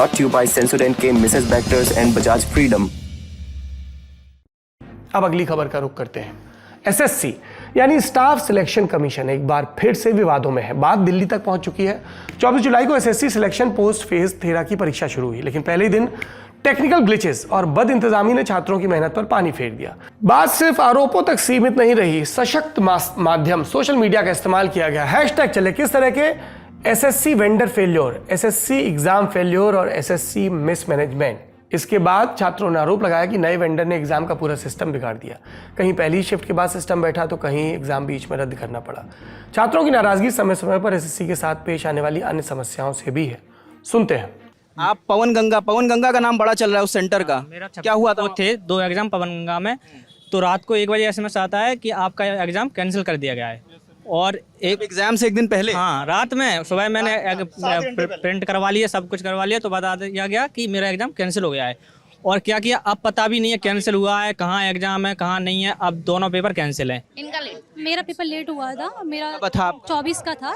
brought to you by Sensodyne K, Mrs. Bectors and Bajaj Freedom. अब अगली खबर का रुख करते हैं। एसएससी यानी स्टाफ सिलेक्शन कमीशन एक बार फिर से विवादों में है। बात दिल्ली तक पहुंच चुकी है। 24 जुलाई को एसएससी सिलेक्शन पोस्ट फेज 13 की परीक्षा शुरू हुई, लेकिन पहले ही दिन टेक्निकल ग्लिचेस और बद इंतजामी ने छात्रों की मेहनत पर पानी फेर दिया। बात सिर्फ आरोपों तक सीमित नहीं रही, सशक्त माध्यम सोशल मीडिया का इस्तेमाल किया गया। हैशटैग चले किस तरह के, SSC vendor failure, SSC exam failure और एसएससी मिसमैनेजमेंट। इसके बाद छात्रों ने आरोप लगाया कि नए वेंडर ने एग्जाम का पूरा सिस्टम बिगाड़ दिया। कहीं पहली शिफ्ट के बाद सिस्टम बैठा तो कहीं एग्जाम बीच में रद्द करना पड़ा। छात्रों की नाराजगी समय समय पर एसएससी के साथ पेश आने वाली अन्य समस्याओं से भी है। सुनते हैं। आप पवन गंगा का नाम बड़ा चल रहा है उस सेंटर का, क्या हुआ था? वो थे 2 एग्जाम पवन गंगा में, तो रात को 1 बजे एसएमएस आता है कि आपका एग्जाम कैंसिल कर दिया गया है। और एक एग्जाम से एक दिन पहले, हाँ, रात में सुबह मैंने प्रिंट करवा लिया, सब कुछ करवा लिया, तो बता दिया गया कि मेरा एग्जाम कैंसिल हो गया है। और क्या किया, अब पता भी नहीं है कैंसिल हुआ है, कहाँ एग्जाम है कहाँ नहीं है। अब दोनों पेपर कैंसिल हैं। इनका लेट, मेरा पेपर लेट हुआ था। मेरा था 24 का था,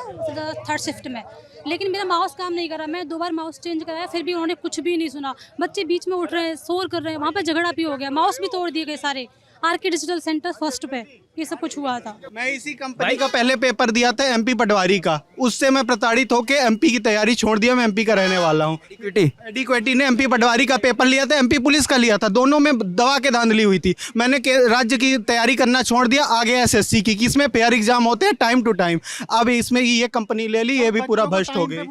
3rd शिफ्ट में, लेकिन मेरा माउस काम नहीं कर रहा। मैं 2 बार माउस चेंज कराया, फिर भी उन्होंने कुछ भी नहीं सुना। बच्चे बीच में उठ रहे हैं, शोर कर रहे हैं, वहाँ पे झगड़ा भी हो गया, माउस भी तोड़ दिए गए सारे। आरके डिजिटल सेंटर फर्स्ट पे ये सब कुछ हुआ था। मैं इसी कंपनी का पहले पेपर दिया था, एमपी पटवारी का। उससे मैं प्रताड़ित होकर एमपी की तैयारी छोड़ दिया। मैं एमपी का रहने वाला हूँ। एडिक्वेटी ने एमपी पटवारी का पेपर लिया था, एमपी पुलिस का लिया था। दोनों में दवा के धांधली हुई थी। मैंने राज्य की तैयारी करना छोड़ दिया, आगे एसएससी की, इसमें पेयर एग्जाम होते हैं टाइम टू टाइम। अब इसमें ये कंपनी ले ली, ये भी पूरा भ्रष्ट हो गई।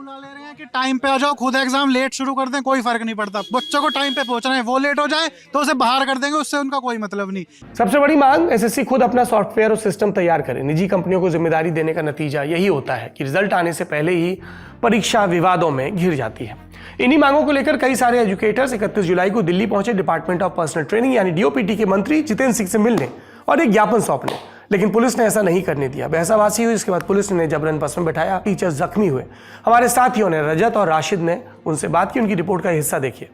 कि टाइम पे आ जाओ, खुद एग्जाम लेट शुरू कर दें, कोई फर्क नहीं पड़ता। बच्चों को टाइम पे पहुंचना है, वो लेट हो जाए तो उसे बाहर कर देंगे, उससे उनका कोई मतलब नहीं। सबसे बड़ी मांग, एसएससी खुद अपना सॉफ्टवेयर और सिस्टम तैयार करे। निजी कंपनियों को जिम्मेदारी देने का नतीजा यही होता है कि रिजल्ट आने से पहले ही परीक्षा विवादों में घिर जाती है। इन्हीं मांगों को लेकर कई सारे एजुकेटर्स 31 जुलाई को दिल्ली पहुंचे डिपार्टमेंट ऑफ पर्सनल ट्रेनिंग यानी डीओपीटी के मंत्री जितेंद्र सिंह से मिलने और एक ज्ञापन सौंपने, लेकिन पुलिस ने ऐसा नहीं करने दिया। बहसाबाजी हुई, इसके बाद पुलिस ने जबरन बस में बैठाया, टीचर्स जख्मी हुए। हमारे साथियों ने, रजत और राशिद ने उनसे बात की। उनकी रिपोर्ट का हिस्सा देखिए।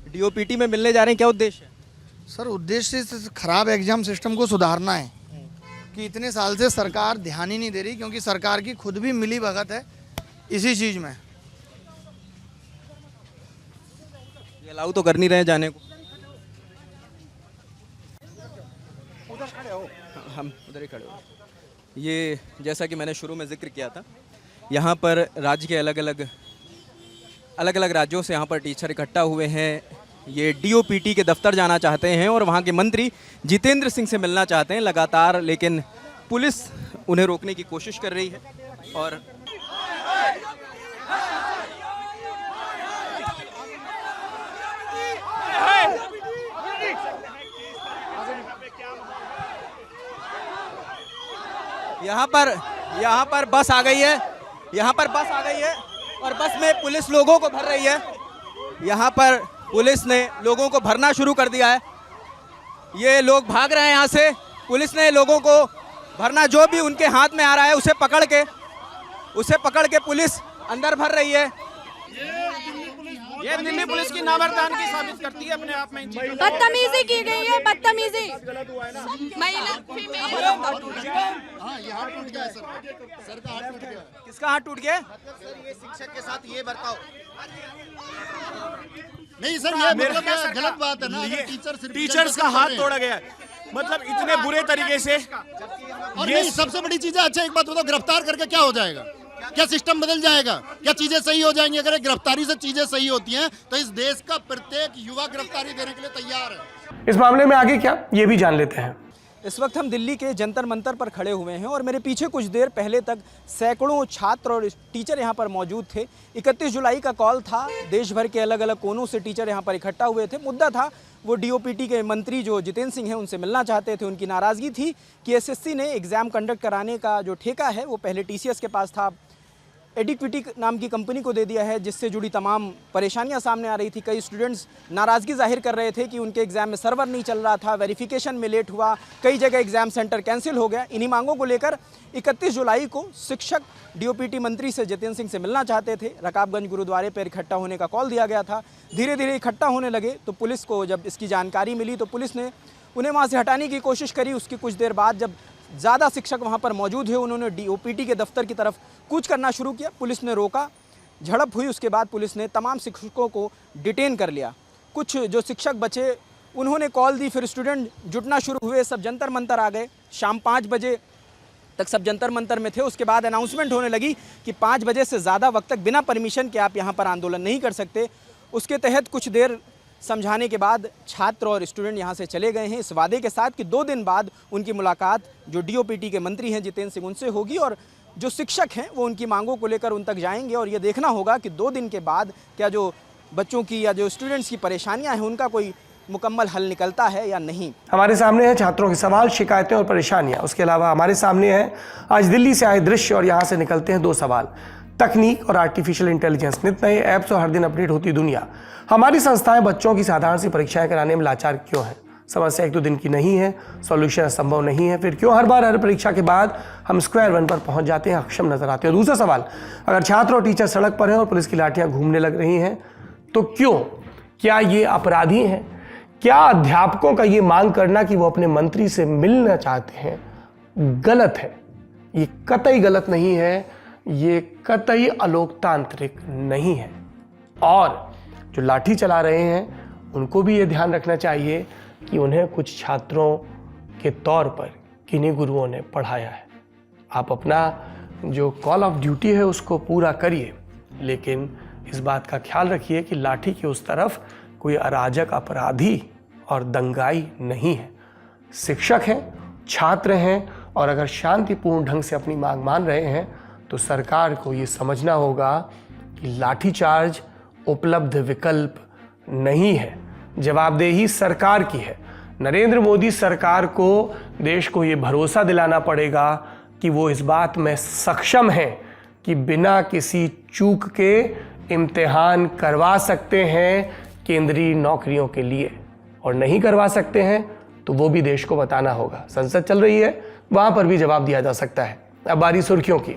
डीओपीटी में मिलने जा रहे हैं, क्या उद्देश्य है? सर, उद्देश्य खराब एग्जाम सिस्टम को सुधारना है कि इतने साल से सरकार ध्यान ही नहीं दे रही, क्योंकि सरकार की खुद भी मिली भगत है इसी चीज़ में। ये अलाउ तो कर नहीं रहे जाने को। हम उधर ही खड़े हो। ये जैसा कि मैंने शुरू में जिक्र किया था, यहाँ पर राज्य के अलग अलग राज्यों से यहाँ पर टीचर इकट्ठा हुए हैं। ये डीओपीटी के दफ्तर जाना चाहते हैं और वहाँ के मंत्री जितेंद्र सिंह से मिलना चाहते हैं लगातार, लेकिन पुलिस उन्हें रोकने की कोशिश कर रही है। और यहाँ पर बस आ गई है, और बस में पुलिस लोगों को भर रही है। यहाँ पर पुलिस ने लोगों को भरना शुरू कर दिया है। ये लोग भाग रहे हैं यहाँ से। पुलिस ने लोगों को भरना, जो भी उनके हाथ में आ रहा है उसे पकड़ के पुलिस अंदर भर रही है। ये दिल्ली पुलिस की नामर्दानगी साबित करती है अपने आप में। बदतमीजी की गई है, बदतमीजी। किसका हाथ टूट गया? ये शिक्षक के साथ ये बर्ताव नहीं सर, ये मतलब गलत बात है ना। टीचर्स का हाथ तोड़ा गया है, मतलब इतने बुरे तरीके से। और ये सबसे बड़ी चीज है। अच्छा, एक बात बताओ, गिरफ्तार करके क्या हो जाएगा? क्या सिस्टम बदल जाएगा? क्या चीजें सही हो जाएंगी? अगर गिरफ्तारी से चीजें सही होती हैं तो इस देश का प्रत्येक युवा गिरफ्तारी देने के लिए तैयार है। इस मामले में आगे क्या, ये भी जान लेते हैं। इस वक्त हम दिल्ली के जंतर मंतर पर खड़े हुए हैं और मेरे पीछे कुछ देर पहले तक सैकड़ों छात्र और टीचर यहाँ पर मौजूद थे। 31 जुलाई का कॉल था, देश भर के अलग अलग कोनों से टीचर यहाँ पर इकट्ठा हुए थे। मुद्दा था, वो डीओपीटी के मंत्री जो जितेंद्र सिंह हैं उनसे मिलना चाहते थे। उनकी नाराज़गी थी कि एसएससी ने एग्ज़ाम कंडक्ट कराने का जो ठेका है वो पहले टीसीएस के पास था, एडिक्विटी नाम की कंपनी को दे दिया है, जिससे जुड़ी तमाम परेशानियां सामने आ रही थी। कई स्टूडेंट्स नाराज़गी जाहिर कर रहे थे कि उनके एग्ज़ाम में सर्वर नहीं चल रहा था, वेरिफिकेशन में लेट हुआ, कई जगह एग्ज़ाम सेंटर कैंसिल हो गया। इन्हीं मांगों को लेकर 31 जुलाई को शिक्षक डीओपीटी मंत्री से जितेंद्र सिंह से मिलना चाहते थे। रकाबगंज गुरुद्वारे पर इकट्ठा होने का कॉल दिया गया था। धीरे धीरे इकट्ठा होने लगे तो पुलिस को जब इसकी जानकारी मिली तो पुलिस ने उन्हें वहाँ से हटाने की कोशिश करी। उसकी कुछ देर बाद जब ज़्यादा शिक्षक वहाँ पर मौजूद हुए, उन्होंने डीओपीटी के दफ्तर की तरफ कूच करना शुरू किया। पुलिस ने रोका, झड़प हुई उसके बाद पुलिस ने तमाम शिक्षकों को डिटेन कर लिया। कुछ जो शिक्षक बचे उन्होंने कॉल दी, फिर स्टूडेंट जुटना शुरू हुए, सब जंतर मंतर आ गए। शाम 5 बजे तक सब जंतर मंतर में थे। उसके बाद अनाउंसमेंट होने लगी कि 5 बजे से ज़्यादा वक्त तक बिना परमिशन के आप यहाँ पर आंदोलन नहीं कर सकते। उसके तहत कुछ देर समझाने के बाद छात्र और स्टूडेंट यहाँ से चले गए हैं, इस वादे के साथ कि 2 दिन बाद उनकी मुलाकात जो डीओपीटी के मंत्री हैं जितेंद्र सिंह उनसे होगी और जो शिक्षक हैं वो उनकी मांगों को लेकर उन तक जाएंगे और ये देखना होगा कि 2 दिन के बाद क्या जो बच्चों की या जो स्टूडेंट्स की परेशानियाँ हैं उनका कोई मुकम्मल हल निकलता है या नहीं। हमारे सामने है छात्रों के सवाल, शिकायतें और परेशानियां। उसके अलावा हमारे सामने है आज दिल्ली से आए दृश्य और यहाँ से निकलते हैं 2 सवाल। तकनीक और आर्टिफिशियल इंटेलिजेंस, नित नए ऐप्स और हर दिन अपडेट होती दुनिया। हमारी संस्थाएं बच्चों की साधारण सी परीक्षाएं कराने में लाचार क्यों हैं? समस्या 1-2 दिन की नहीं है, सॉल्यूशन संभव नहीं है, फिर क्यों हर बार हर परीक्षा के बाद हम स्क्वायर वन पर पहुंच जाते हैं, अक्षम नजर आते हैं? दूसरा सवाल, अगर छात्र और टीचर सड़क पर हैं और पुलिस की लाठियां घूमने लग रही हैं तो क्यों? क्या ये अपराधी हैं? क्या अध्यापकों का ये मांग करना कि वो अपने मंत्री से मिलना चाहते हैं गलत है? ये कतई गलत नहीं है, ये कतई अलोकतांत्रिक नहीं है। और जो लाठी चला रहे हैं उनको भी ये ध्यान रखना चाहिए कि उन्हें कुछ छात्रों के तौर पर किन्हीं गुरुओं ने पढ़ाया है। आप अपना जो कॉल ऑफ ड्यूटी है उसको पूरा करिए, लेकिन इस बात का ख्याल रखिए कि लाठी की उस तरफ कोई अराजक अपराधी और दंगाई नहीं है। शिक्षक हैं, छात्र हैं और अगर शांतिपूर्ण ढंग से अपनी मांग मान रहे हैं तो सरकार को ये समझना होगा कि लाठीचार्ज उपलब्ध विकल्प नहीं है। जवाबदेही सरकार की है। नरेंद्र मोदी सरकार को देश को ये भरोसा दिलाना पड़ेगा कि वो इस बात में सक्षम है कि बिना किसी चूक के इम्तिहान करवा सकते हैं केंद्रीय नौकरियों के लिए, और नहीं करवा सकते हैं तो वो भी देश को बताना होगा। संसद चल रही है, वहाँ पर भी जवाब दिया जा सकता है। अब बारी सुर्खियों की।